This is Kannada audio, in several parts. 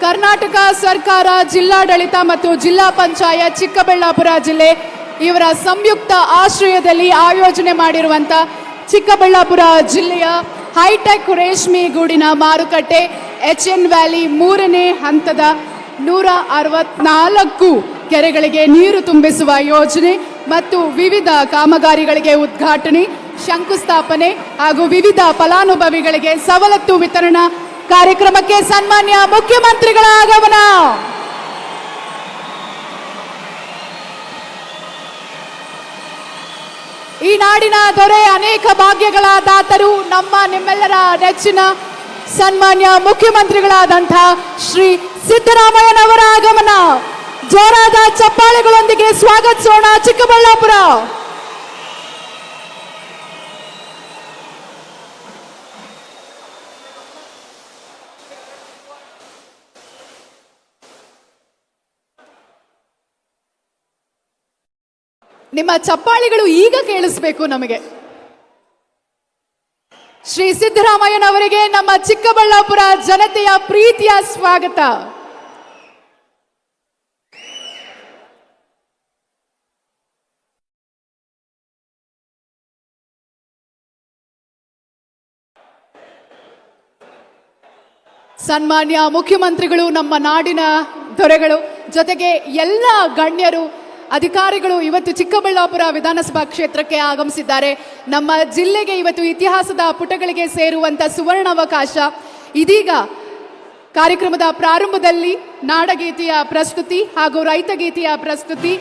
ಕರ್ನಾಟಕ ಸರ್ಕಾರ, ಜಿಲ್ಲಾಡಳಿತ ಮತ್ತು ಜಿಲ್ಲಾ ಪಂಚಾಯತ್ ಚಿಕ್ಕಬಳ್ಳಾಪುರ ಜಿಲ್ಲೆ ಇವರ ಸಂಯುಕ್ತ ಆಶ್ರಯದಲ್ಲಿ ಆಯೋಜನೆ ಮಾಡಿರುವಂಥ ಚಿಕ್ಕಬಳ್ಳಾಪುರ ಜಿಲ್ಲೆಯ ಹೈಟೆಕ್ ರೇಷ್ಮೆ ಗೂಡಿನ ಮಾರುಕಟ್ಟೆ HN ವ್ಯಾಲಿ 3ನೇ ಹಂತದ 164 ಕೆರೆಗಳಿಗೆ ನೀರು ತುಂಬಿಸುವ ಯೋಜನೆ ಮತ್ತು ವಿವಿಧ ಕಾಮಗಾರಿಗಳಿಗೆ ಉದ್ಘಾಟನೆ, ಶಂಕುಸ್ಥಾಪನೆ ಹಾಗೂ ವಿವಿಧ ಫಲಾನುಭವಿಗಳಿಗೆ ಸವಲತ್ತು ವಿತರಣಾ ಕಾರ್ಯಕ್ರಮಕ್ಕೆ ಸನ್ಮಾನ್ಯ ಮುಖ್ಯಮಂತ್ರಿಗಳ ಆಗಮನ. ಈ ನಾಡಿನ ದೊರೆ, ಅನೇಕ ಭಾಗ್ಯಗಳ ದಾತರು, ನಿಮ್ಮೆಲ್ಲರ ನೆಚ್ಚಿನ ಸನ್ಮಾನ್ಯ ಮುಖ್ಯಮಂತ್ರಿಗಳಾದಂತಹ ಶ್ರೀ ಸಿದ್ದರಾಮಯ್ಯನವರ ಆಗಮನ. ಜೋರಾದ ಚಪ್ಪಾಳೆಗಳೊಂದಿಗೆ ಸ್ವಾಗತಿಸೋಣ ಚಿಕ್ಕಬಳ್ಳಾಪುರ. ನಿಮ್ಮ ಚಪ್ಪಾಳಿಗಳು ಈಗ ಕೇಳಿಸ್ಬೇಕು ನಮಗೆ. ಶ್ರೀ ಸಿದ್ದರಾಮಯ್ಯನವರಿಗೆ ನಮ್ಮ ಚಿಕ್ಕಬಳ್ಳಾಪುರ ಜನತೆಯ ಪ್ರೀತಿಯ ಸ್ವಾಗತ. ಸನ್ಮಾನ್ಯ ಮುಖ್ಯಮಂತ್ರಿಗಳು, ನಮ್ಮ ನಾಡಿನ ದೊರೆಗಳು, ಜೊತೆಗೆ ಎಲ್ಲ ಗಣ್ಯರು, ಅಧಿಕಾರಿಗಳು ಇವತ್ತು ಚಿಕ್ಕಬಳ್ಳಾಪುರ ವಿಧಾನಸಭಾ ಕ್ಷೇತ್ರಕ್ಕೆ ಆಗಮಿಸಿದ್ದಾರೆ. ನಮ್ಮ ಜಿಲ್ಲೆಗೆ ಇವತ್ತು ಇತಿಹಾಸದ ಪುಟಗಳಿಗೆ ಸೇರುವಂಥ ಸುವರ್ಣಾವಕಾಶ. ಇದೀಗ ಕಾರ್ಯಕ್ರಮದ ಪ್ರಾರಂಭದಲ್ಲಿ ನಾಡಗೀತೆಯ ಪ್ರಸ್ತುತಿ ಹಾಗೂ ರೈತಗೀತೆಯ ಪ್ರಸ್ತುತಿ.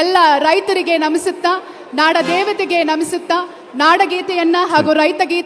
ಎಲ್ಲ ರೈತರಿಗೆ ನಮಿಸುತ್ತಾ, ನಾಡ ದೇವತೆಗೆ ನಮಿಸುತ್ತಾ ನಾಡಗೀತೆಯನ್ನ ಹಾಗೂ ರೈತಗೀತೆ